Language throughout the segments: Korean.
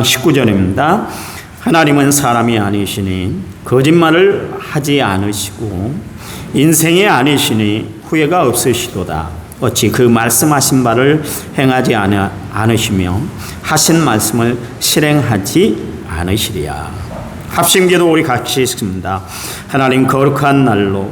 19절입니다. 하나님은 사람이 아니시니 거짓말을 하지 않으시고 인생이 아니시니 후회가 없으시도다. 어찌 그 말씀하신 바를 행하지 않으시며 하신 말씀을 실행하지 않으시리야. 합심기도 우리 같이 읽습니다. 하나님 거룩한 날로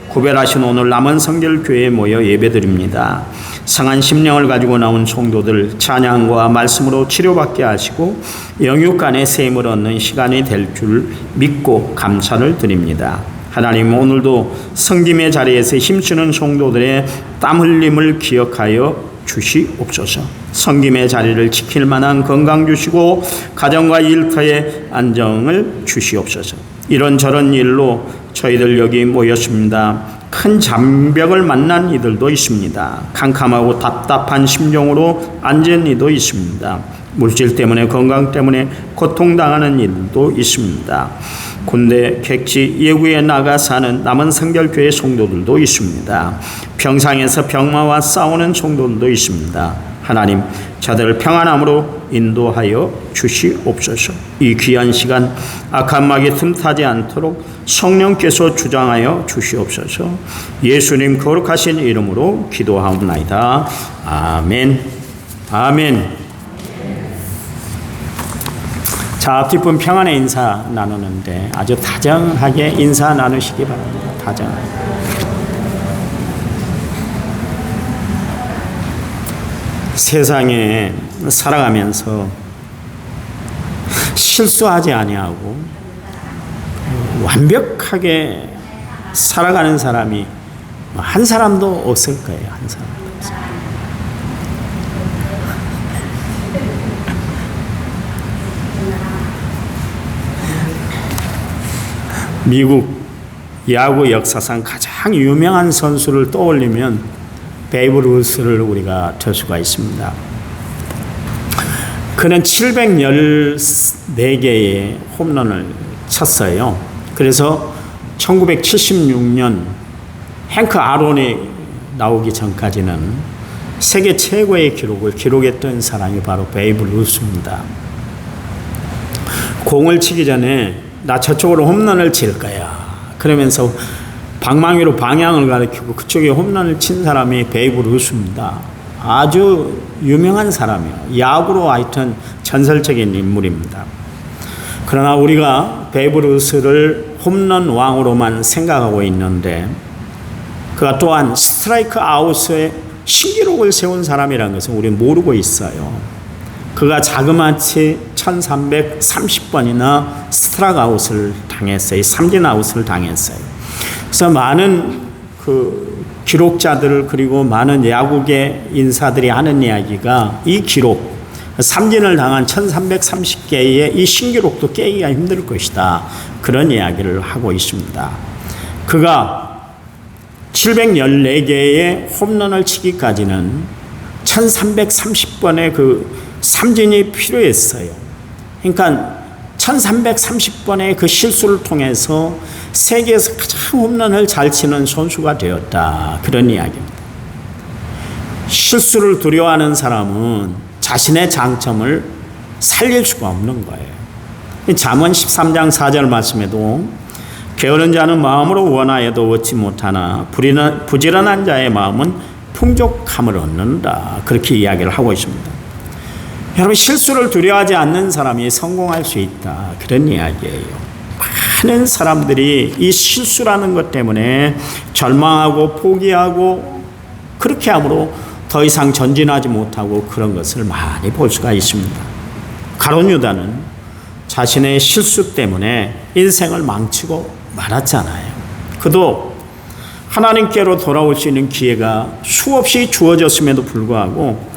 구별하신 오늘 남은 성결교회에 모여 예배드립니다. 상한 심령을 가지고 나온 성도들 찬양과 말씀으로 치료받게 하시고 영육간의 셈을 얻는 시간이 될 줄 믿고 감사를 드립니다. 하나님, 오늘도 성김의 자리에서 힘쓰는 성도들의 땀 흘림을 기억하여 주시옵소서. 성김의 자리를 지킬 만한 건강 주시고 가정과 일터의 안정을 주시옵소서. 이런저런 일로 저희들 여기 모였습니다. 큰 장벽을 만난 이들도 있습니다. 캄캄하고 답답한 심정으로 앉은 이도 있습니다. 물질 때문에, 건강 때문에 고통당하는 이들도 있습니다. 군대, 객지, 예구에 나가 사는 남은 성결교회 성도들도 있습니다. 병상에서 병마와 싸우는 성도들도 있습니다. 하나님, 저들을 평안함으로 인도하여 주시옵소서. 이 귀한 시간 악한 마귀 틈타지 않도록 성령께서 주장하여 주시옵소서. 예수님 거룩하신 이름으로 기도하옵나이다. 아멘. 아멘. 자, 앞뒷분 평안의 인사 나누는데 아주 다정하게 인사 나누시기 바랍니다. 다정하게. 세상에 살아가면서 실수하지 아니하고 완벽하게 살아가는 사람이 한 사람도 없을 거예요. 한 사람도 없을 거예요. 미국 야구 역사상 가장 유명한 선수를 떠올리면 베이브 루스를 우리가 들 수가 있습니다. 그는 714개의 홈런을 쳤어요. 그래서 1976년 행크 아론이 나오기 전까지는 세계 최고의 기록을 기록했던 사람이 바로 베이브 루스입니다. 공을 치기 전에 나 저쪽으로 홈런을 칠 거야. 그러면서 방망이로 방향을 가리키고 그쪽에 홈런을 친 사람이 베이브 루스입니다. 아주 유명한 사람이에요. 야구로 하여튼 전설적인 인물입니다. 그러나 우리가 베이브 루스를 홈런 왕으로만 생각하고 있는데 그가 또한 스트라이크 아웃의 신기록을 세운 사람이라는 것은 우리는 모르고 있어요. 그가 자그마치 1330번이나 스트라이크 아웃을 당했어요. 삼진 아웃을 당했어요. 그래서 많은 기록자들 그리고 많은 야구계 인사들이 하는 이야기가 이 기록, 삼진을 당한 1330개의 이 신기록도 깨기가 힘들 것이다. 그런 이야기를 하고 있습니다. 그가 714개의 홈런을 치기까지는 1330번의 그 삼진이 필요했어요. 그러니까 1330번의 그 실수를 통해서 세계에서 가장 홈런을 잘 치는 선수가 되었다. 그런 이야기입니다. 실수를 두려워하는 사람은 자신의 장점을 살릴 수가 없는 거예요. 잠언 13장 4절 말씀에도 게으른 자는 마음으로 원하여도 얻지 못하나 부지런한 자의 마음은 풍족함을 얻는다. 그렇게 이야기를 하고 있습니다. 여러분, 실수를 두려워하지 않는 사람이 성공할 수 있다. 그런 이야기예요. 많은 사람들이 이 실수라는 것 때문에 절망하고 포기하고 그렇게 함으로 더 이상 전진하지 못하고 그런 것을 많이 볼 수가 있습니다. 가룟 유다는 자신의 실수 때문에 인생을 망치고 말았잖아요. 그도 하나님께로 돌아올 수 있는 기회가 수없이 주어졌음에도 불구하고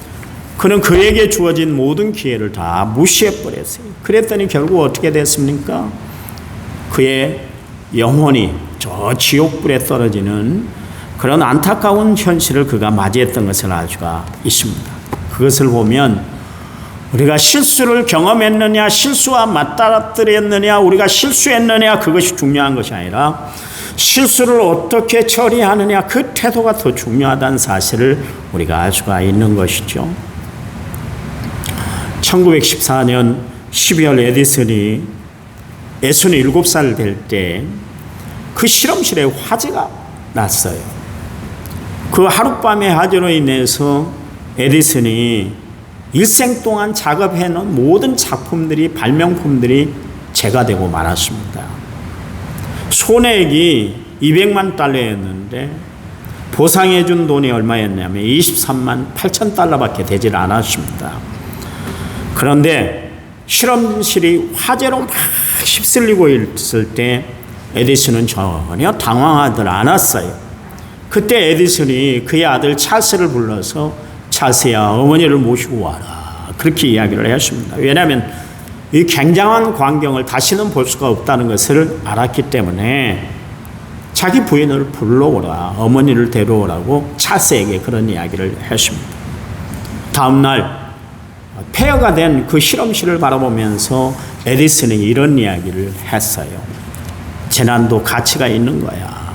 그는 그에게 주어진 모든 기회를 다 무시해버렸어요. 그랬더니 결국 어떻게 됐습니까? 그의 영혼이 저 지옥불에 떨어지는 그런 안타까운 현실을 그가 맞이했던 것을 알 수가 있습니다. 그것을 보면 우리가 실수를 경험했느냐, 실수와 맞닥뜨렸느냐, 우리가 실수했느냐, 그것이 중요한 것이 아니라 실수를 어떻게 처리하느냐, 그 태도가 더 중요하다는 사실을 우리가 알 수가 있는 것이죠. 1914년 12월 에디슨이 67살 될 때 그 실험실에 화재가 났어요. 그 하룻밤의 화재로 인해서 에디슨이 일생 동안 작업해놓은 모든 작품들이, 발명품들이 재가 되고 말았습니다. 손해액이 200만 달러였는데 보상해준 돈이 얼마였냐면 23만 8천 달러밖에 되질 않았습니다. 그런데 실험실이 화재로 막 휩쓸리고 있을 때 에디슨은 전혀 당황하지 않았어요. 그때 에디슨이 그의 아들 찰스를 불러서 찰스야, 어머니를 모시고 와라, 그렇게 이야기를 했습니다. 왜냐하면 이 굉장한 광경을 다시는 볼 수가 없다는 것을 알았기 때문에 자기 부인을 불러오라, 어머니를 데려오라고 찰스에게 그런 이야기를 했습니다. 다음 날 폐허가 된 그 실험실을 바라보면서 에디슨이 이런 이야기를 했어요. 재난도 가치가 있는 거야.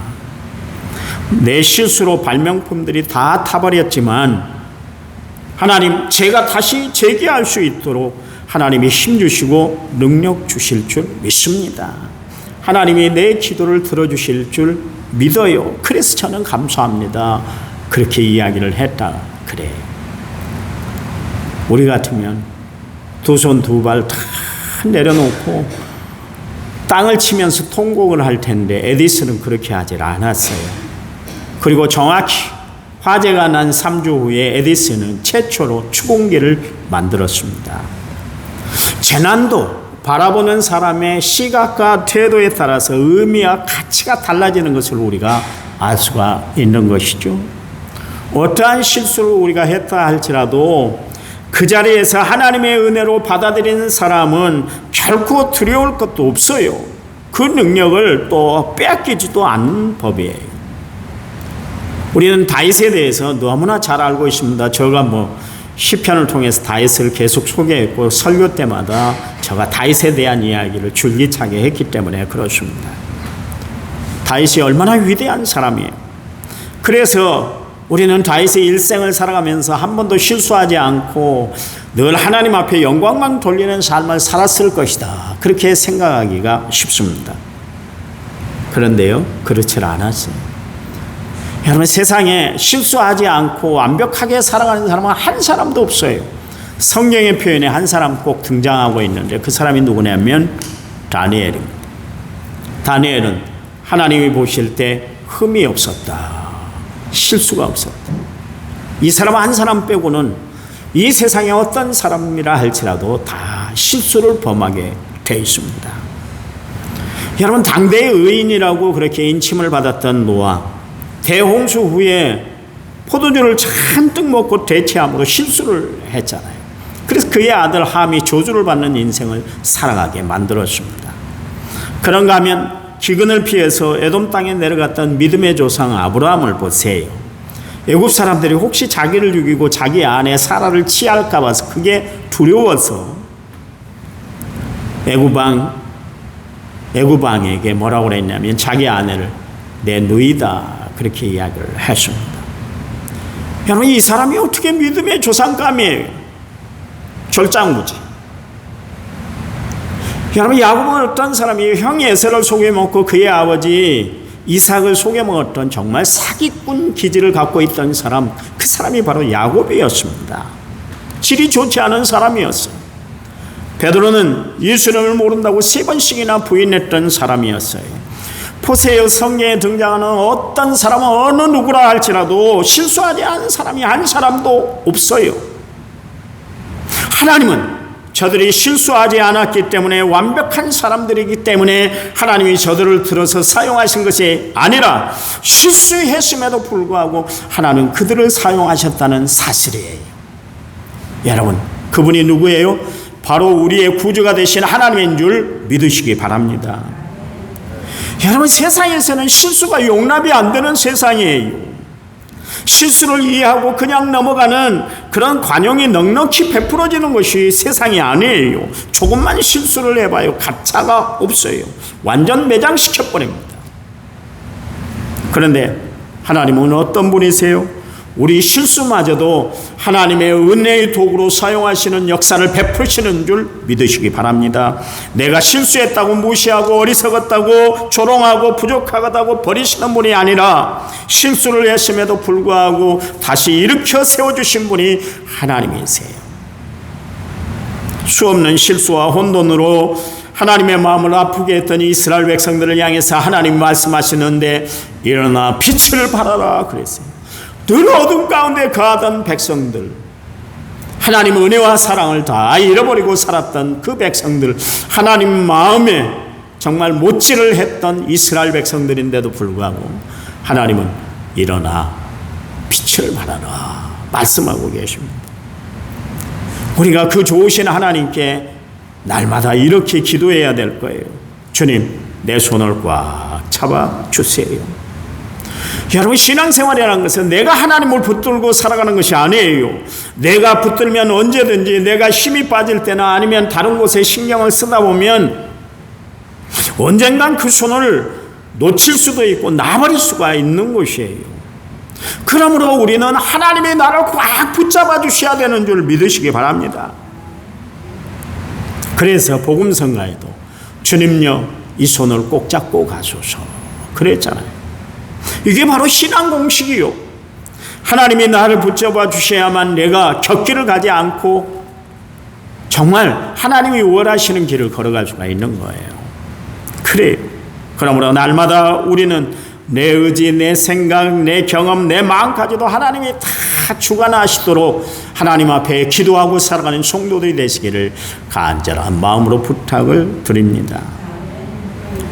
내 실수로 발명품들이 다 타버렸지만 하나님, 제가 다시 재기할 수 있도록 하나님이 힘주시고 능력 주실 줄 믿습니다. 하나님이 내 기도를 들어주실 줄 믿어요. 그래서 저는 감사합니다. 그렇게 이야기를 했다 그래. 우리 같으면 두 손 두 발 다 내려놓고 땅을 치면서 통곡을 할 텐데 에디슨은 그렇게 하질 않았어요. 그리고 정확히 화재가 난 3주 후에 에디슨은 최초로 추궁기를 만들었습니다. 재난도 바라보는 사람의 시각과 태도에 따라서 의미와 가치가 달라지는 것을 우리가 알 수가 있는 것이죠. 어떠한 실수를 우리가 했다 할지라도 그 자리에서 하나님의 은혜로 받아들이는 사람은 결코 두려울 것도 없어요. 그 능력을 또 빼앗기지도 않는 법이에요. 우리는 다윗에 대해서 너무나 잘 알고 있습니다. 제가 시편을 통해서 다윗을 계속 소개했고 설교 때마다 제가 다윗에 대한 이야기를 줄기차게 했기 때문에 그렇습니다. 다윗이 얼마나 위대한 사람이에요. 그래서 우리는 다윗의 일생을 살아가면서 한 번도 실수하지 않고 늘 하나님 앞에 영광만 돌리는 삶을 살았을 것이다, 그렇게 생각하기가 쉽습니다. 그런데요, 그렇지 않았어요. 여러분, 세상에 실수하지 않고 완벽하게 살아가는 사람은 한 사람도 없어요. 성경의 표현에 한 사람 꼭 등장하고 있는데 그 사람이 누구냐면 다니엘입니다. 다니엘은 하나님이 보실 때 흠이 없었다, 실수가 없었다. 이 사람 한 사람 빼고는 이 세상에 어떤 사람이라 할지라도 다 실수를 범하게 되어 있습니다. 여러분, 당대의 의인이라고 그렇게 인침을 받았던 노아, 대홍수 후에 포도주를 잔뜩 먹고 대체함으로 실수를 했잖아요. 그래서 그의 아들 함이 저주를 받는 인생을 살아가게 만들었습니다. 그런가 하면 기근을 피해서 에돔 땅에 내려갔던 믿음의 조상 아브라함을 보세요. 애굽 사람들이 혹시 자기를 죽이고 자기 아내 사라를 취할까 봐서 그게 두려워서 애굽왕에게 뭐라고 그랬냐면 자기 아내를 내 누이다, 그렇게 이야기를 했습니다. 여러분, 이 사람이 어떻게 믿음의 조상감이에요? 절장부지. 여러분, 야곱은 어떤 사람이 형이 에서를 속여먹고 그의 아버지 이삭을 속여먹었던 정말 사기꾼 기질을 갖고 있던 사람, 그 사람이 바로 야곱이었습니다. 질이 좋지 않은 사람이었어요. 베드로는 예수님을 모른다고 3번씩이나 부인했던 사람이었어요. 보세요, 성경에 등장하는 어떤 사람은 어느 누구라 할지라도 실수하지 않은 사람이 한 사람도 없어요. 하나님은 저들이 실수하지 않았기 때문에, 완벽한 사람들이기 때문에 하나님이 저들을 들어서 사용하신 것이 아니라 실수했음에도 불구하고 하나님은 그들을 사용하셨다는 사실이에요. 여러분, 그분이 누구예요? 바로 우리의 구주가 되신 하나님인 줄 믿으시기 바랍니다. 여러분, 세상에서는 실수가 용납이 안 되는 세상이에요. 실수를 이해하고 그냥 넘어가는 그런 관용이 넉넉히 베풀어지는 것이 세상이 아니에요. 조금만 실수를 해봐요, 가차가 없어요. 완전 매장시켜버립니다. 그런데 하나님은 어떤 분이세요? 우리 실수마저도 하나님의 은혜의 도구로 사용하시는 역사를 베푸시는 줄 믿으시기 바랍니다. 내가 실수했다고 무시하고 어리석었다고 조롱하고 부족하다고 버리시는 분이 아니라 실수를 했음에도 불구하고 다시 일으켜 세워주신 분이 하나님이세요. 수없는 실수와 혼돈으로 하나님의 마음을 아프게 했던 이스라엘 백성들을 향해서 하나님 말씀하시는데 일어나 빛을 발하라 그랬어요. 늘 어둠 가운데 거하던 백성들, 하나님 은혜와 사랑을 다 잃어버리고 살았던 그 백성들, 하나님 마음에 정말 못질을 했던 이스라엘 백성들인데도 불구하고 하나님은 일어나 빛을 발하라 말씀하고 계십니다. 우리가 그 좋으신 하나님께 날마다 이렇게 기도해야 될 거예요. 주님, 내 손을 꽉 잡아주세요. 여러분, 신앙생활이라는 것은 내가 하나님을 붙들고 살아가는 것이 아니에요. 내가 붙들면 언제든지 내가 힘이 빠질 때나 아니면 다른 곳에 신경을 쓰다 보면 언젠간 그 손을 놓칠 수도 있고 놔버릴 수가 있는 것이에요. 그러므로 우리는 하나님이 나를 꽉 붙잡아 주셔야 되는 줄 믿으시기 바랍니다. 그래서 복음성가에도 주님요, 이 손을 꼭 잡고 가소서 그랬잖아요. 이게 바로 신앙 공식이요. 하나님이 나를 붙잡아 주셔야만 내가 곁길을 가지 않고 정말 하나님이 원하시는 길을 걸어갈 수가 있는 거예요. 그래요. 그러므로 날마다 우리는 내 의지, 내 생각, 내 경험, 내 마음까지도 하나님이 다 주관하시도록 하나님 앞에 기도하고 살아가는 성도들이 되시기를 간절한 마음으로 부탁을 드립니다.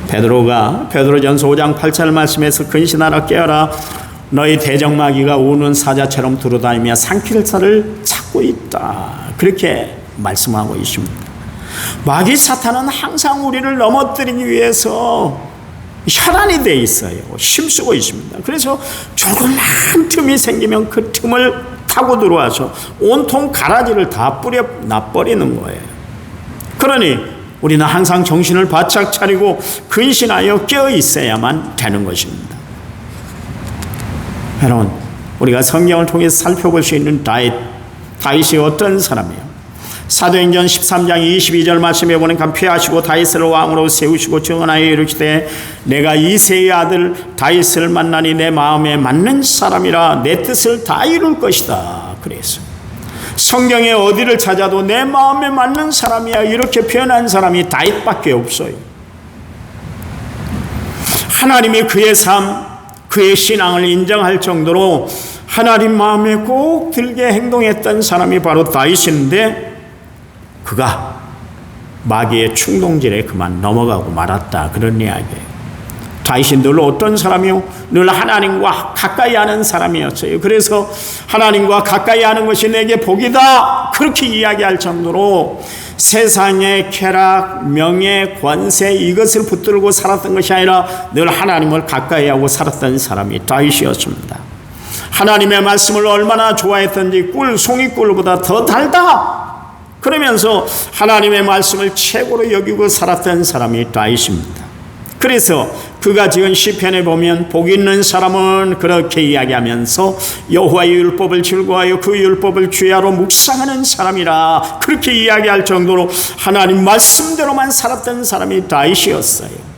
베드로전서 5장 8절 말씀에서 근신하라 깨어라 너희 대적마귀가 우는 사자처럼 두루다니며 삼킬 살을 찾고 있다 그렇게 말씀하고 있습니다. 마귀 사탄은 항상 우리를 넘어뜨리기 위해서 혈안이 돼 있어요. 힘쓰고 있습니다. 그래서 조그만 틈이 생기면 그 틈을 타고 들어와서 온통 가라지를 다 뿌려 놔버리는 거예요. 그러니 우리는 항상 정신을 바짝 차리고 근신하여 깨어 있어야만 되는 것입니다. 여러분, 우리가 성경을 통해서 살펴볼 수 있는 다윗이 어떤 사람이에요? 사도행전 13장 22절 말씀에 보니까 피하시고 다윗을 왕으로 세우시고 증언하여 이르시되 내가 이새의 아들 다윗을 만나니 내 마음에 맞는 사람이라 내 뜻을 다 이룰 것이다 그래서 성경에 어디를 찾아도 내 마음에 맞는 사람이야 이렇게 표현한 사람이 다윗밖에 없어요. 하나님이 그의 삶, 그의 신앙을 인정할 정도로 하나님 마음에 꼭 들게 행동했던 사람이 바로 다윗인데 그가 마귀의 충동질에 그만 넘어가고 말았다 그런 이야기예요. 다윗이 늘 어떤 사람이요? 늘 하나님과 가까이 하는 사람이었어요. 그래서 하나님과 가까이 하는 것이 내게 복이다 그렇게 이야기할 정도로 세상의 쾌락, 명예, 권세 이것을 붙들고 살았던 것이 아니라 늘 하나님을 가까이 하고 살았던 사람이 다윗이었습니다. 하나님의 말씀을 얼마나 좋아했던지 송이꿀보다 더 달다 그러면서 하나님의 말씀을 최고로 여기고 살았던 사람이 다윗입니다. 그래서 그가 지은 시편에 보면 복 있는 사람은 그렇게 이야기하면서 여호와의 율법을 즐거워하여 그 율법을 주야로 묵상하는 사람이라 그렇게 이야기할 정도로 하나님 말씀대로만 살았던 사람이 다윗이었어요.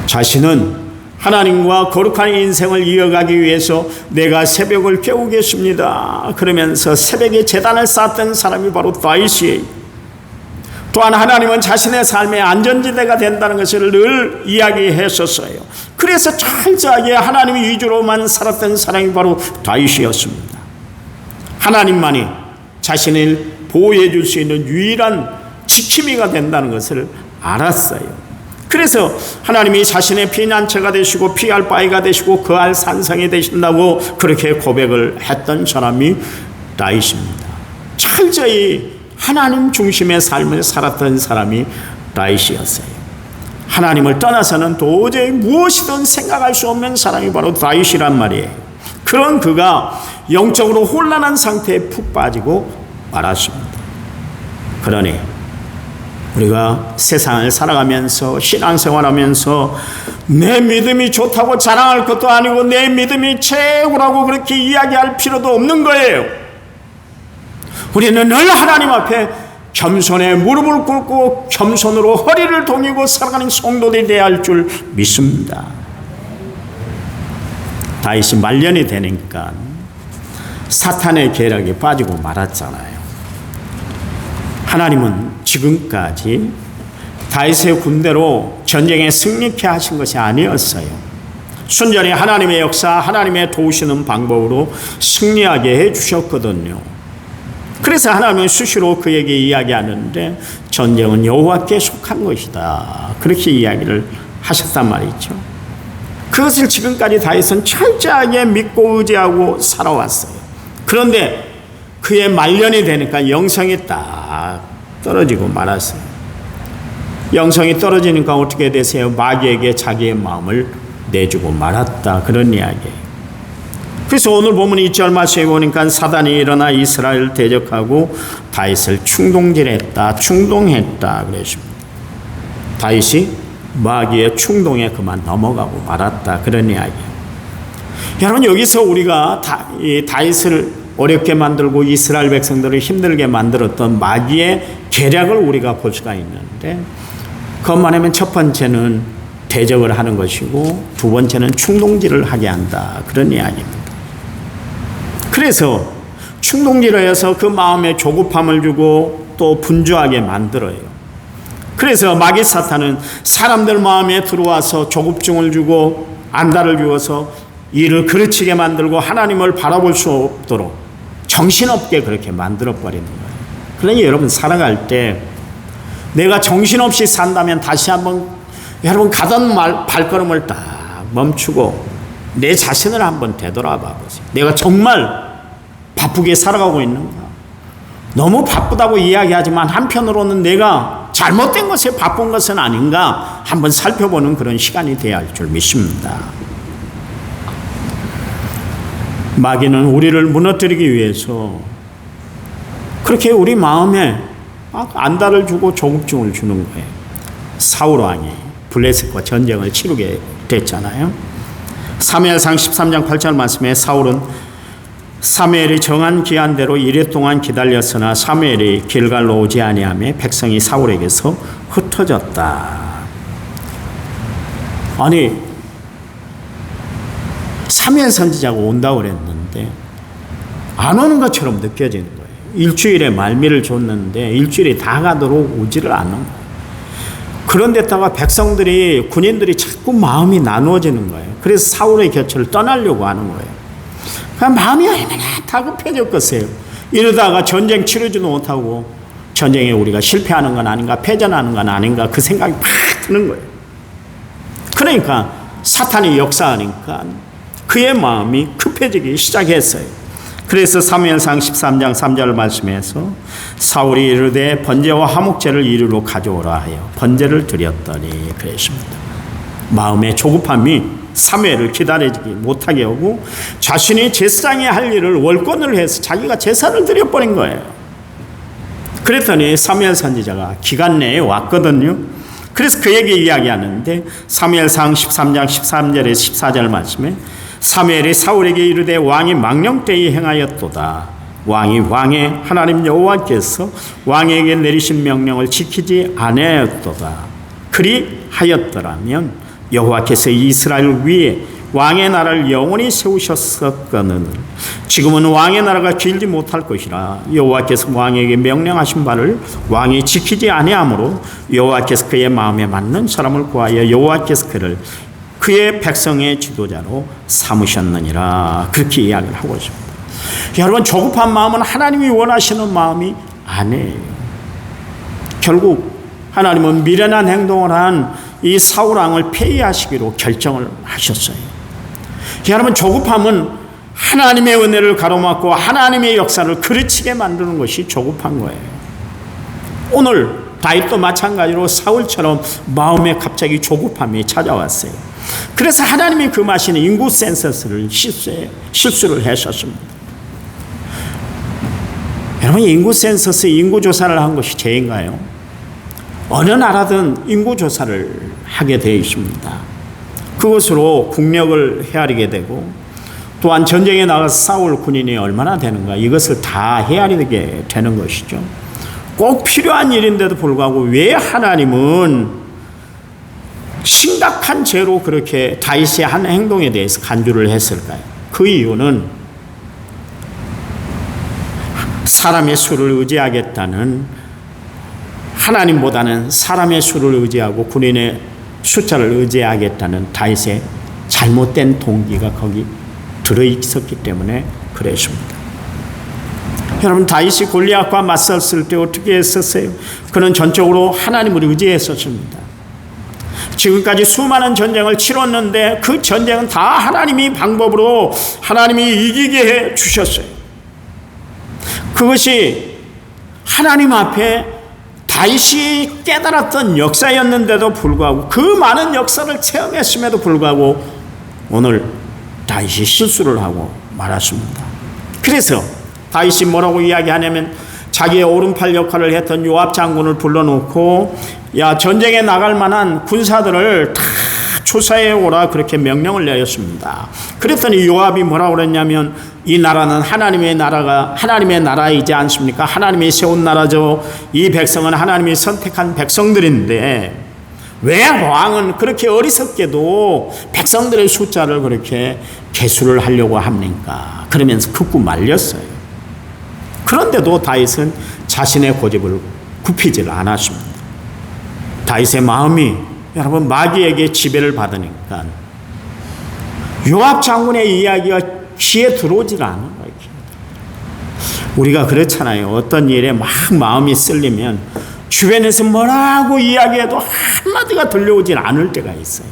자신은 하나님과 거룩한 인생을 이어가기 위해서 내가 새벽을 깨우겠습니다 그러면서 새벽에 제단을 쌓았던 사람이 바로 다윗이에요. 또한 하나님은 자신의 삶의 안전지대가 된다는 것을 늘 이야기했었어요. 그래서 철저하게 하나님 위주로만 살았던 사람이 바로 다윗이었습니다. 하나님만이 자신을 보호해 줄 수 있는 유일한 지킴이가 된다는 것을 알았어요. 그래서 하나님이 자신의 피난처가 되시고 피할 바위가 되시고 거할 산성이 되신다고 그렇게 고백을 했던 사람이 다윗입니다. 철저히 하나님 중심의 삶을 살았던 사람이 다윗이었어요. 하나님을 떠나서는 도저히 무엇이든 생각할 수 없는 사람이 바로 다윗이란 말이에요. 그런 그가 영적으로 혼란한 상태에 푹 빠지고 말았습니다. 그러니 우리가 세상을 살아가면서 신앙생활하면서 내 믿음이 좋다고 자랑할 것도 아니고 내 믿음이 최고라고 그렇게 이야기할 필요도 없는 거예요. 우리는 늘 하나님 앞에 겸손에 무릎을 꿇고 겸손으로 허리를 동이고 살아가는 성도들이 되어야 할 줄 믿습니다. 다윗이 말년이 되니까 사탄의 계략에 빠지고 말았잖아요. 하나님은 지금까지 다윗의 군대로 전쟁에 승리케 하신 것이 아니었어요. 순전히 하나님의 역사, 하나님의 도우시는 방법으로 승리하게 해주셨거든요. 그래서 하나님은 수시로 그에게 이야기하는데 전쟁은 여호와께 속한 것이다, 그렇게 이야기를 하셨단 말이죠. 그것을 지금까지 다윗은 철저하게 믿고 의지하고 살아왔어요. 그런데 그의 말년이 되니까 영성이 딱 떨어지고 말았어요. 영성이 떨어지니까 어떻게 되세요? 마귀에게 자기의 마음을 내주고 말았다, 그런 이야기예요. 그래서 오늘 보면 2절 말씀에 보니까 사단이 일어나 이스라엘을 대적하고 다윗을 충동했다 그랬습니다. 다윗이 마귀의 충동에 그만 넘어가고 말았다, 그런 이야기예요. 여러분, 여기서 우리가 다윗을 어렵게 만들고 이스라엘 백성들을 힘들게 만들었던 마귀의 계략을 우리가 볼 수가 있는데, 그것만 하면 첫 번째는 대적을 하는 것이고 두 번째는 충동질을 하게 한다, 그런 이야기입니다. 그래서 충동질을 해서 그 마음에 조급함을 주고 또 분주하게 만들어요. 그래서 마귀 사탄은 사람들 마음에 들어와서 조급증을 주고 안달을 주어서 일을 그르치게 만들고 하나님을 바라볼 수 없도록 정신없게 그렇게 만들어버리는 거예요. 그러니 여러분, 살아갈 때 내가 정신없이 산다면 다시 한번 여러분 가던 발걸음을 딱 멈추고 내 자신을 한번 되돌아봐 보세요. 내가 정말 바쁘게 살아가고 있는가? 너무 바쁘다고 이야기하지만 한편으로는 내가 잘못된 것에 바쁜 것은 아닌가 한번 살펴보는 그런 시간이 되어야 할 줄 믿습니다. 마귀는 우리를 무너뜨리기 위해서 그렇게 우리 마음에 안달을 주고 조급증을 주는 거예요. 사울 왕이 블레셋과 전쟁을 치르게 됐잖아요. 사무엘상 13장 8절 말씀에 사울은 사무엘이 정한 기한대로 이래 동안 기다렸으나 사무엘이 길갈로 오지 아니하며 백성이 사울에게서 흩어졌다. 아니, 사무엘 선지자가 온다고 그랬는데 안 오는 것처럼 느껴지는 거예요. 일주일에 말미를 줬는데 일주일이 다 가도록 오지를 않는 거예요. 그런데다가 백성들이, 군인들이 자꾸 마음이 나누어지는 거예요. 그래서 사울의 곁을 떠나려고 하는 거예요. 그러니까 마음이 얼마나 다급해졌겠어요. 이러다가 전쟁 치르지도 못하고 전쟁에 우리가 실패하는 건 아닌가, 패전하는 건 아닌가, 그 생각이 팍 드는 거예요. 그러니까 사탄이 역사하니까 그의 마음이 급해지기 시작했어요. 그래서 사무엘상 13장 3절 말씀에서 사울이 이르되 번제와 화목제를 이리로 가져오라 하여 번제를 드렸더니 그랬습니다. 마음의 조급함이 사무엘을 기다리지 못하게 하고 자신이 제사장이 할 일을 월권을 해서 자기가 제사를 드려버린 거예요. 그랬더니 사무엘 선지자가 기간 내에 왔거든요. 그래서 그에게 이야기하는데 사무엘상 13장 13절에서 14절 말씀에 사무엘이 사울에게 이르되 왕이 망령되이 행하였도다. 왕이 왕의 하나님 여호와께서 왕에게 내리신 명령을 지키지 아니하였도다. 그리하였더라면 여호와께서 이스라엘 위에 왕의 나라를 영원히 세우셨었거늘 지금은 왕의 나라가 길지 못할 것이라. 여호와께서 왕에게 명령하신 바를 왕이 지키지 아니하므로 여호와께서 그의 마음에 맞는 사람을 구하여 여호와께서 그를 그의 백성의 지도자로 삼으셨느니라. 그렇게 이야기를 하고 있습니다. 여러분, 조급한 마음은 하나님이 원하시는 마음이 아니에요. 결국 하나님은 미련한 행동을 한 이 사울 왕을 폐위하시기로 결정을 하셨어요. 여러분, 조급함은 하나님의 은혜를 가로막고 하나님의 역사를 그르치게 만드는 것이 조급한 거예요. 오늘 다윗도 마찬가지로 사울처럼 마음에 갑자기 조급함이 찾아왔어요. 그래서 하나님이 금하시는 인구 센서스를 실수를 하셨습니다. 여러분, 인구 센서스, 인구 조사를 한 것이 죄인가요? 어느 나라든 인구조사를 하게 되어 있습니다. 그것으로 국력을 헤아리게 되고 또한 전쟁에 나가서 싸울 군인이 얼마나 되는가 이것을 다 헤아리게 되는 것이죠. 꼭 필요한 일인데도 불구하고 왜 하나님은 심각한 죄로 그렇게 다윗의 한 행동에 대해서 간주를 했을까요? 그 이유는 사람의 수를 의지하겠다는 하나님보다는 사람의 수를 의지하고 군인의 숫자를 의지하겠다는 다윗의 잘못된 동기가 거기 들어있었기 때문에 그랬습니다. 여러분, 다윗이 골리앗과 맞섰을 때 어떻게 했었어요? 그는 전적으로 하나님을 의지했었습니다. 지금까지 수많은 전쟁을 치렀는데 그 전쟁은 다 하나님이 방법으로 하나님이 이기게 해 주셨어요. 그것이 하나님 앞에 다윗이 깨달았던 역사였는데도 불구하고 그 많은 역사를 체험했음에도 불구하고 오늘 다윗이 실수를 하고 말았습니다. 그래서 다윗이 뭐라고 이야기하냐면 자기의 오른팔 역할을 했던 요압 장군을 불러놓고 야 전쟁에 나갈 만한 군사들을 다 조사해 오라 그렇게 명령을 내렸습니다. 그랬더니 요압이 뭐라고 그랬냐면 이 나라는 하나님의 나라이지 않습니까? 하나님이 세운 나라죠. 이 백성은 하나님이 선택한 백성들인데 왜 왕은 그렇게 어리석게도 백성들의 숫자를 그렇게 계수를 하려고 합니까? 그러면서 극구 말렸어요. 그런데도 다윗은 자신의 고집을 굽히질 않았습니다. 다윗의 마음이 여러분 마귀에게 지배를 받으니까 요압 장군의 이야기가 귀에 들어오질 않은 거예요. 우리가 그렇잖아요. 어떤 일에 막 마음이 쓸리면 주변에서 뭐라고 이야기해도 한마디가 들려오질 않을 때가 있어요.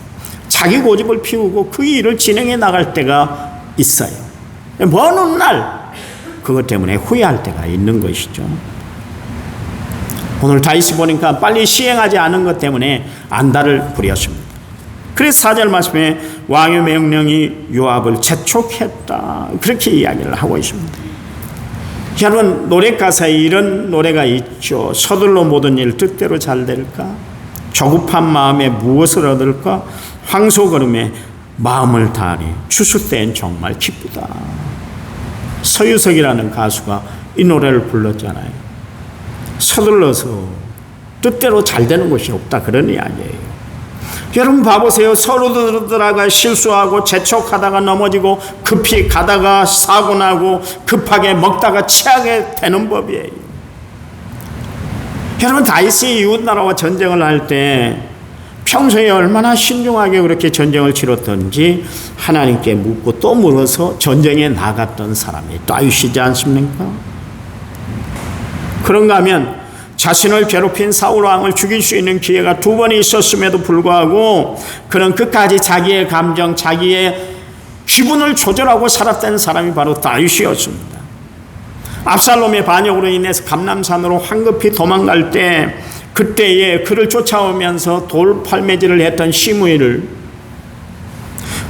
자기 고집을 피우고 그 일을 진행해 나갈 때가 있어요. 먼 날 그것 때문에 후회할 때가 있는 것이죠. 오늘 다윗이 보니까 빨리 시행하지 않은 것 때문에 안달을 부렸습니다. 그래서 4절 말씀에 왕의 명령이 요압을 재촉했다 그렇게 이야기를 하고 있습니다. 여러분 노래 가사에 이런 노래가 있죠. 서둘러 모든 일 뜻대로 잘 될까? 조급한 마음에 무엇을 얻을까? 황소걸음에 마음을 다하니 추수 때엔 정말 기쁘다. 서유석이라는 가수가 이 노래를 불렀잖아요. 서둘러서 뜻대로 잘 되는 것이 없다 그런 이야기예요. 여러분 봐보세요. 서로 들어가 실수하고 재촉하다가 넘어지고 급히 가다가 사고 나고 급하게 먹다가 취하게 되는 법이에요. 여러분 다윗이 이웃나라와 전쟁을 할 때 평소에 얼마나 신중하게 그렇게 전쟁을 치렀던지 하나님께 묻고 또 물어서 전쟁에 나갔던 사람이 다윗이지 않습니까? 그런가 하면 자신을 괴롭힌 사울 왕을 죽일 수 있는 기회가 2번이 있었음에도 불구하고 그는 끝까지 자기의 감정, 자기의 기분을 조절하고 살았던 사람이 바로 다윗이었습니다. 압살롬의 반역으로 인해서 감람산으로 황급히 도망갈 때 그때에 그를 쫓아오면서 돌팔매질을 했던 시므이를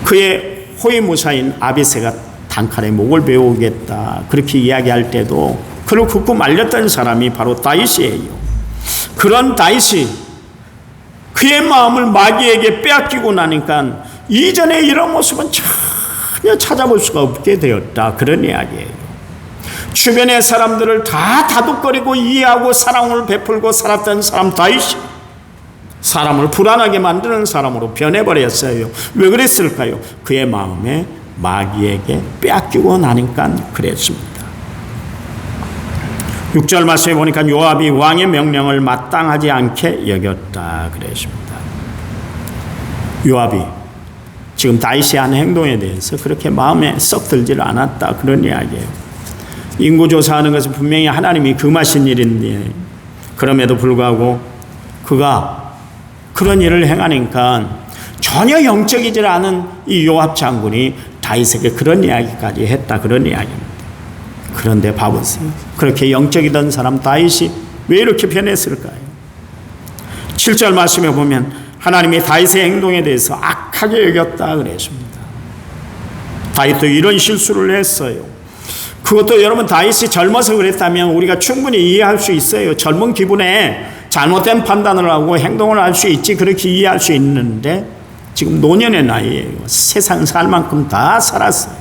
그의 호위무사인 아비새가 단칼에 목을 베우겠다 그렇게 이야기할 때도 그를 굽고 말렸던 사람이 바로 다윗이에요. 그런 다윗이 그의 마음을 마귀에게 빼앗기고 나니까 이전의 이런 모습은 전혀 찾아볼 수가 없게 되었다 그런 이야기예요. 주변의 사람들을 다 다독거리고 이해하고 사랑을 베풀고 살았던 사람 다윗이 사람을 불안하게 만드는 사람으로 변해버렸어요. 왜 그랬을까요? 그의 마음에 마귀에게 빼앗기고 나니까 그랬습니다. 6절 말씀에 보니까 요압이 왕의 명령을 마땅하지 않게 여겼다 그랬습니다. 요압이 지금 다윗의 한 행동에 대해서 그렇게 마음에 썩 들질 않았다 그런 이야기예요. 인구조사하는 것은 분명히 하나님이 금하신 일인데 그럼에도 불구하고 그가 그런 일을 행하니까 전혀 영적이지 않은 이 요압 장군이 다윗에게 그런 이야기까지 했다 그런 이야기입니다. 그런데 봐보세요. 그렇게 영적이던 사람 다윗이 왜 이렇게 변했을까요? 7절 말씀에 보면 하나님이 다윗의 행동에 대해서 악하게 여겼다 그랬습니다. 다윗도 이런 실수를 했어요. 그것도 여러분 다윗이 젊어서 그랬다면 우리가 충분히 이해할 수 있어요. 젊은 기분에 잘못된 판단을 하고 행동을 할 수 있지, 그렇게 이해할 수 있는데 지금 노년의 나이에요. 세상 살 만큼 다 살았어요.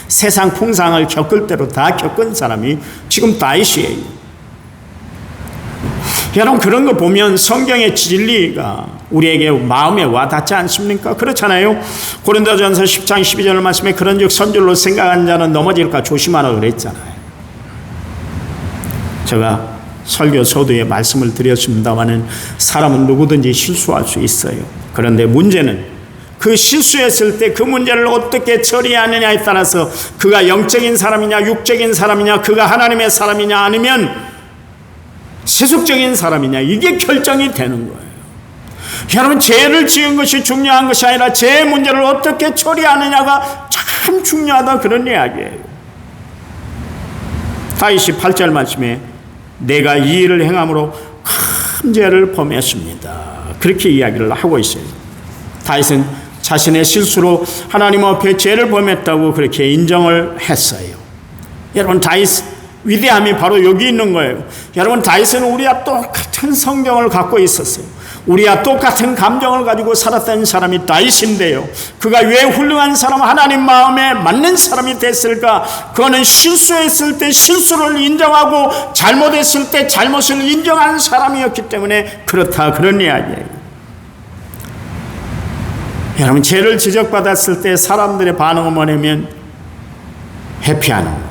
세상 풍상을 겪을 대로 다 겪은 사람이 지금 다윗이에요. 여러분, 그런 거 보면 성경의 진리가 우리에게 마음에 와닿지 않습니까? 그렇잖아요. 고린도전서 10장 12절 말씀에 그런즉 선줄로 생각한 자는 넘어질까 조심하라 그랬잖아요. 제가 설교 서두에 말씀을 드렸습니다마는 사람은 누구든지 실수할 수 있어요. 그런데 문제는 그 실수했을 때 그 문제를 어떻게 처리하느냐에 따라서 그가 영적인 사람이냐 육적인 사람이냐, 그가 하나님의 사람이냐 아니면 세속적인 사람이냐, 이게 결정이 되는 거예요. 여러분, 죄를 지은 것이 중요한 것이 아니라 죄 문제를 어떻게 처리하느냐가 참 중요하다, 그런 이야기예요. 다윗이 8절 말씀에 내가 이 일을 행함으로 큰 죄를 범했습니다, 그렇게 이야기를 하고 있어요. 다윗은 자신의 실수로 하나님 앞에 죄를 범했다고 그렇게 인정을 했어요. 여러분, 다윗 위대함이 바로 여기 있는 거예요. 여러분, 다윗은 우리와 똑같은 성경을 갖고 있었어요. 우리와 똑같은 감정을 가지고 살았던 사람이 다윗인데요, 그가 왜 훌륭한 사람, 하나님 마음에 맞는 사람이 됐을까? 그거는 실수했을 때 실수를 인정하고 잘못했을 때 잘못을 인정한 사람이었기 때문에 그렇다, 그런 이야기예요. 여러분, 죄를 지적받았을 때 사람들의 반응은 뭐냐면 회피하는 거예요,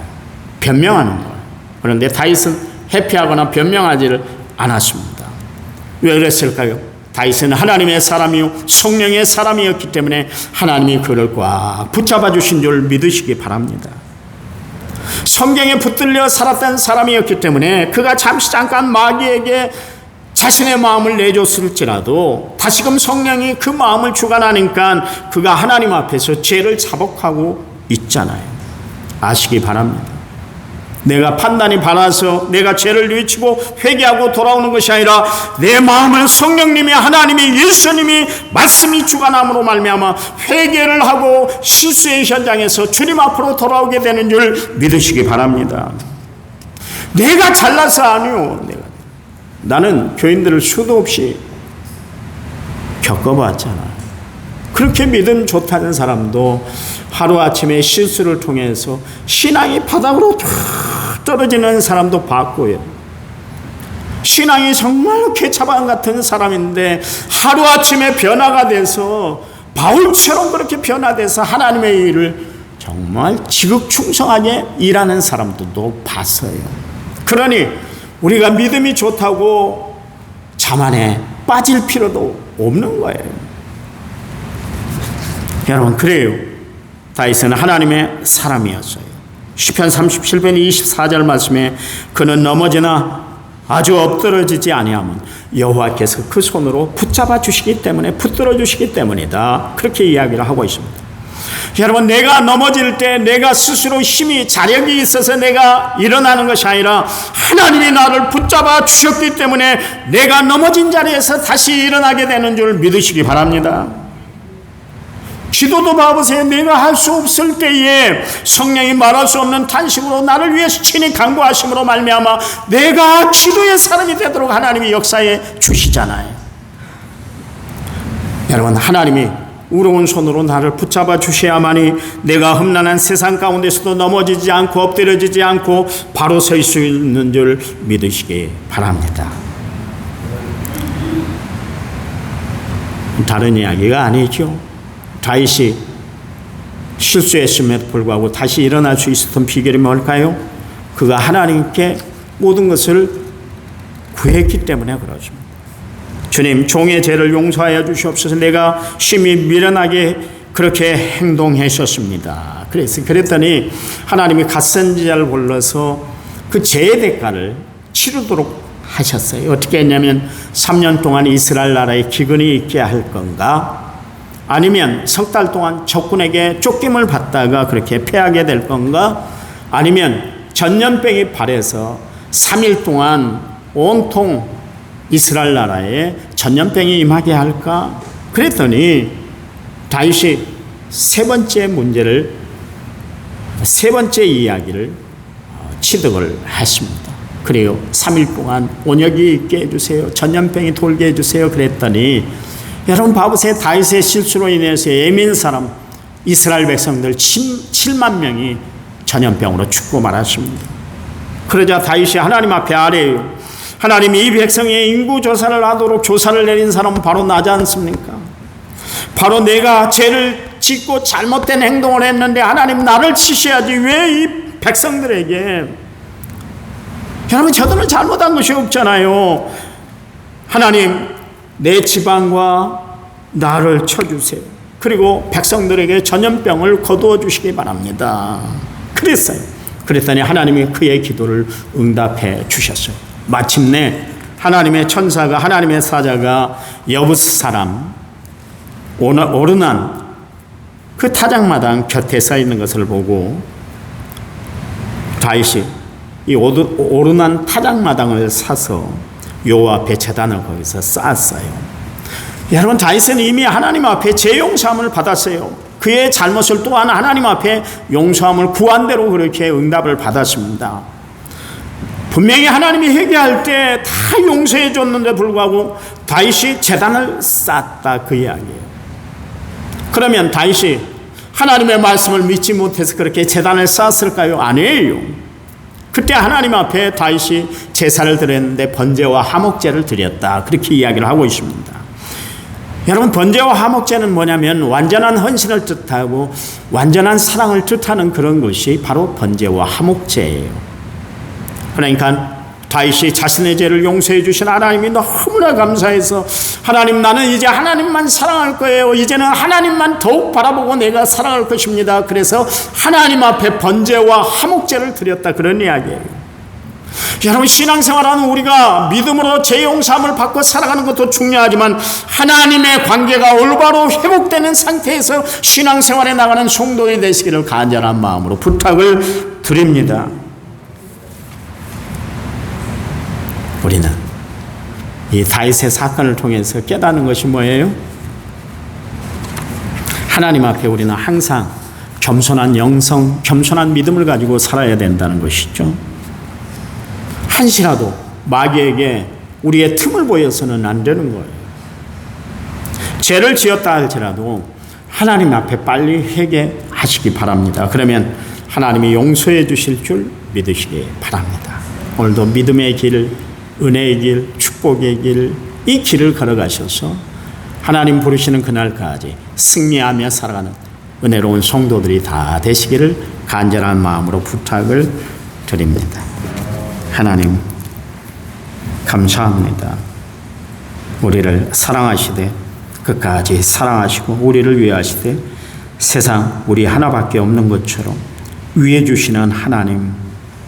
변명하는 거예요. 그런데 다윗은 회피하거나 변명하지를 않았습니다. 왜 그랬을까요? 다윗은 하나님의 사람이요 성령의 사람이었기 때문에 하나님이 그를 꽉 붙잡아 주신 줄 믿으시기 바랍니다. 성경에 붙들려 살았던 사람이었기 때문에 그가 잠깐 마귀에게 자신의 마음을 내줬을지라도 다시금 성령이 그 마음을 주관하니까 그가 하나님 앞에서 죄를 자복하고 있잖아요. 아시기 바랍니다. 내가 판단이 바라서 내가 죄를 뉘우치고 회개하고 돌아오는 것이 아니라 내 마음을 성령님이, 하나님이, 예수님이, 말씀이 주관함으로 말미암아 회개를 하고 실수의 현장에서 주님 앞으로 돌아오게 되는 줄 믿으시기 바랍니다. 내가 잘나서 아니요, 나는 교인들을 수도 없이 겪어봤잖아. 그렇게 믿음 좋다는 사람도 하루아침에 실수를 통해서 신앙이 바닥으로 툭 떨어지는 사람도 봤고요. 신앙이 정말 개차반 같은 사람인데 하루아침에 변화가 돼서 바울처럼 그렇게 변화돼서 하나님의 일을 정말 지극충성하게 일하는 사람들도 봤어요. 그러니 우리가 믿음이 좋다고 자만에 빠질 필요도 없는 거예요. 여러분, 그래요. 다윗은 하나님의 사람이었어요. 시편 37편 24절 말씀에 그는 넘어지나 아주 엎드러지지 아니하면 여호와께서 그 손으로 붙잡아 주시기 때문에, 붙들어 주시기 때문이다, 그렇게 이야기를 하고 있습니다. 여러분, 내가 넘어질 때 내가 스스로 힘이, 자력이 있어서 내가 일어나는 것이 아니라 하나님이 나를 붙잡아 주셨기 때문에 내가 넘어진 자리에서 다시 일어나게 되는 줄 믿으시기 바랍니다. 기도도 봐보세요. 내가 할 수 없을 때에 성령이 말할 수 없는 탄식으로 나를 위해서 친히 간구하심으로 말미암아 내가 기도의 사람이 되도록 하나님이 역사해 주시잖아요. 여러분, 하나님이 우러운 손으로 나를 붙잡아 주셔야만이 내가 험난한 세상 가운데서도 넘어지지 않고 엎드려지지 않고 바로 설 수 있는 줄 믿으시기 바랍니다. 다른 이야기가 아니죠. 다윗이 실수했음에도 불구하고 다시 일어날 수 있었던 비결이 뭘까요? 그가 하나님께 모든 것을 구했기 때문에 그렇습니다. 주님, 종의 죄를 용서하여 주시옵소서. 내가 심히 미련하게 그렇게 행동하셨습니다. 그랬더니 하나님이 갓선지자를 불러서 그 죄의 대가를 치르도록 하셨어요. 어떻게 했냐면 3년 동안 이스라엘 나라에 기근이 있게 할 건가, 아니면 석 달 동안 적군에게 쫓김을 받다가 그렇게 패하게 될 건가, 아니면 전염병이 발해서 3일 동안 온통 이스라엘 나라에 전염병이 임하게 할까? 그랬더니 다윗이 세 번째 이야기를 취득을 했습니다. 그래요. 3일 동안 온역이 있게 해주세요. 전염병이 돌게 해주세요. 그랬더니 여러분 봐보세요. 다윗의 실수로 인해서 예민 사람 이스라엘 백성들 7만 명이 전염병으로 죽고 말았습니다. 그러자 다윗이 하나님 앞에 아뢰요. 하나님이 이 백성의 인구 조사를 하도록 조사를 내린 사람은 바로 나지 않습니까? 바로 내가 죄를 짓고 잘못된 행동을 했는데 하나님 나를 치셔야지 왜 이 백성들에게. 여러분 저들은 잘못한 것이 없잖아요. 하나님 내 지방과 나를 쳐주세요. 그리고 백성들에게 전염병을 거두어 주시기 바랍니다. 그랬어요. 그랬더니 하나님이 그의 기도를 응답해 주셨어요. 마침내 하나님의 천사가 하나님의 사자가 여부스 사람 오르난 그 타작마당 곁에 서 있는 것을 보고 다윗이 이 오르난 타작마당을 사서 여호와 앞에 제단을 거기서 쌓았어요. 여러분 다윗은 이미 하나님 앞에 재용서함을 받았어요. 그의 잘못을 또한 하나님 앞에 용서함을 구한 대로 그렇게 응답을 받았습니다. 분명히 하나님이 회개할 때 다 용서해 줬는데 불구하고 다윗이 제단을 쌓았다 그 이야기예요. 그러면 다윗이 하나님의 말씀을 믿지 못해서 그렇게 제단을 쌓았을까요? 아니에요. 그때 하나님 앞에 다윗이 제사를 드렸는데 번제와 화목제를 드렸다 그렇게 이야기를 하고 있습니다. 여러분 번제와 화목제는 뭐냐면 완전한 헌신을 뜻하고 완전한 사랑을 뜻하는 그런 것이 바로 번제와 화목제예요. 그러니까 다윗이 자신의 죄를 용서해 주신 하나님이 너무나 감사해서 하나님 나는 이제 하나님만 사랑할 거예요. 이제는 하나님만 더욱 바라보고 내가 사랑할 것입니다. 그래서 하나님 앞에 번제와 화목제를 드렸다 그런 이야기예요. 여러분 신앙생활하는 우리가 믿음으로 죄 용서함을 받고 살아가는 것도 중요하지만 하나님의 관계가 올바로 회복되는 상태에서 신앙생활에 나가는 성도들이 되시기를 간절한 마음으로 부탁을 드립니다. 우리는 이 다윗의 사건을 통해서 깨닫는 것이 뭐예요? 하나님 앞에 우리는 항상 겸손한 영성, 겸손한 믿음을 가지고 살아야 된다는 것이죠. 한시라도 마귀에게 우리의 틈을 보여서는 안 되는 거예요. 죄를 지었다 할지라도 하나님 앞에 빨리 회개하시기 바랍니다. 그러면 하나님이 용서해 주실 줄 믿으시기 바랍니다. 오늘도 믿음의 길, 은혜의 길, 축복의 길, 이 길을 걸어가셔서 하나님 부르시는 그날까지 승리하며 살아가는 은혜로운 성도들이 다 되시기를 간절한 마음으로 부탁을 드립니다. 하나님 감사합니다. 우리를 사랑하시되 끝까지 사랑하시고 우리를 위하시되 세상 우리 하나밖에 없는 것처럼 위해 주시는 하나님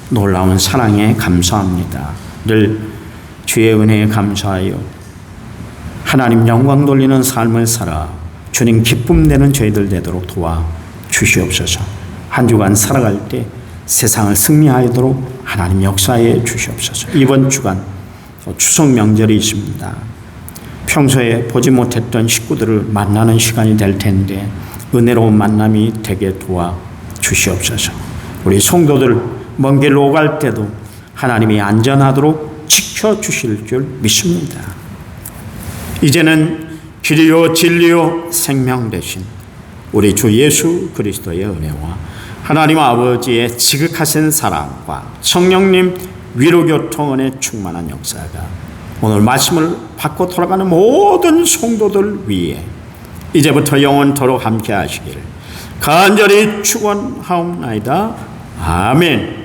놀라운 사랑에 감사합니다. 늘 주의 은혜에 감사하여 하나님 영광 돌리는 삶을 살아 주님 기쁨 되는 저희들 되도록 도와 주시옵소서. 한 주간 살아갈 때 세상을 승리하도록 하나님 역사해 주시옵소서. 이번 주간 추석 명절이 있습니다. 평소에 보지 못했던 식구들을 만나는 시간이 될 텐데 은혜로운 만남이 되게 도와 주시옵소서. 우리 성도들 먼 길 오갈 때도 하나님이 안전하도록 지켜주실 줄 믿습니다. 이제는 길이요 진리요 생명 되신 우리 주 예수 그리스도의 은혜와 하나님 아버지의 지극하신 사랑과 성령님 위로교통원의 충만한 역사가 오늘 말씀을 받고 돌아가는 모든 성도들 위에 이제부터 영원토록 함께 하시기를 간절히 축원하옵나이다. 아멘.